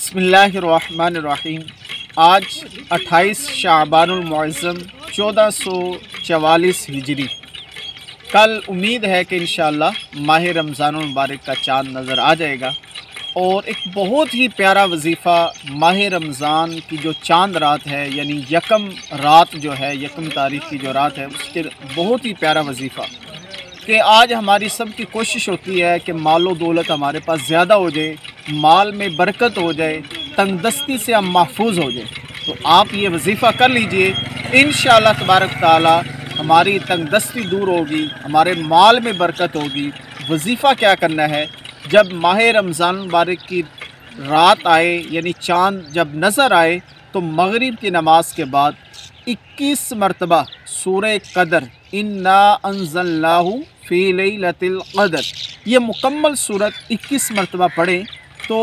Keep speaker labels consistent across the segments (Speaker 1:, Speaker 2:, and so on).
Speaker 1: बिस्मिल्लाहिर्रहमानिर्रहीम। आज 28 शाबानुल मुअज़्ज़म 1444 हिजरी। कल उम्मीद है कि इंशाअल्लाह माह रमज़ानुल मुबारक का चाँद नज़र आ जाएगा और एक बहुत ही प्यारा वजीफ़ा माह रमज़ान की जो चाँद रात है, यानी यकम रात जो है, यकम तारीख़ की जो रात है, उसके बहुत ही प्यारा वजीफ़ा कि आज हमारी सब की कोशिश होती है कि मालो दौलत हमारे पास ज़्यादा हो जाए, माल में बरकत हो जाए, तंगदस्ती से हम महफूज हो जाए। तो आप ये वजीफ़ा कर लीजिए, इंशाअल्लाह तबारक ताला हमारी तंगदस्ती दूर होगी, हमारे माल में बरकत होगी। वजीफ़ा क्या करना है, जब माह रमज़ान मुबारक की रात आए यानी चाँद जब नज़र आए तो मगरिब की नमाज के बाद 21 मरतबा सूरह क़दर इन्ना अंज़लनाहु फ़ी लैलतिल क़दर ये मुकम्मल सूरत 21 मरतबा पढ़ें। तो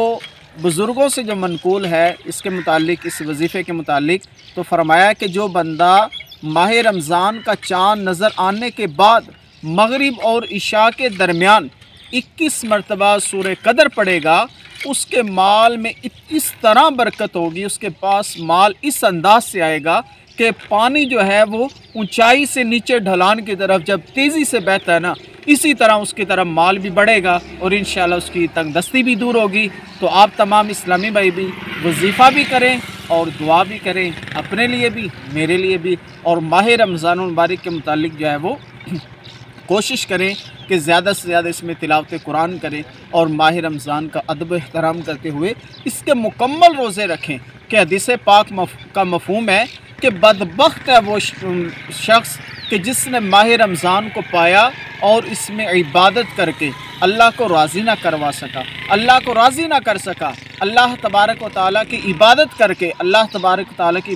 Speaker 1: बुज़ुर्गों से जो मनकूल है इसके मुतालिक, इस वजीफ़े के मुतालिक, तो फरमाया कि जो बंदा माह रमज़ान का चाँद नज़र आने के बाद मगरिब और इशा के दरमियान 21 मरतबा सूरह क़दर पढ़ेगा, उसके माल में इस तरह बरकत होगी, उसके पास माल इस अंदाज से आएगा कि पानी जो है वो ऊंचाई से नीचे ढलान की तरफ जब तेज़ी से बहता है ना, इसी तरह उसकी तरफ माल भी बढ़ेगा और इंशाअल्लाह उसकी तंगदस्ती भी दूर होगी। तो आप तमाम इस्लामी भाई भी वजीफ़ा भी करें और दुआ भी करें, अपने लिए भी, मेरे लिए भी, और माह रमज़ानुल मुबारक के मुतालिक जो है वो कोशिश करें कि ज़्यादा से ज़्यादा इसमें तिलावत कुरान करें और माह रमज़ान का अदब एहतराम करते हुए इसके मुकम्मल रोज़े रखें। कि हदीस पाक का मफ़हूम है कि बदबख्त है वो शख्स कि जिसने माह रमज़ान को पाया और इसमें इबादत करके अल्लाह को राज़ी ना करवा सका, अल्लाह को राज़ी ना कर सका, अल्लाह तबारक व तआला की इबादत करके अल्लाह तबारक व तआला की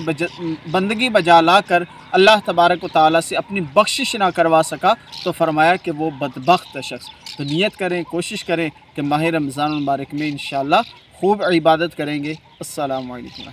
Speaker 1: बंदगी बजा ला कर अल्लाह तबारक व तआला से अपनी बख्शिश ना करवा सका, तो फरमाया कि वो बदबख्त शख्स। तो नियत करें, कोशिश करें कि माह रमज़ान मुबारक में इंशाअल्लाह खूब इबादत करेंगे। अस्सलामु अलैकुम।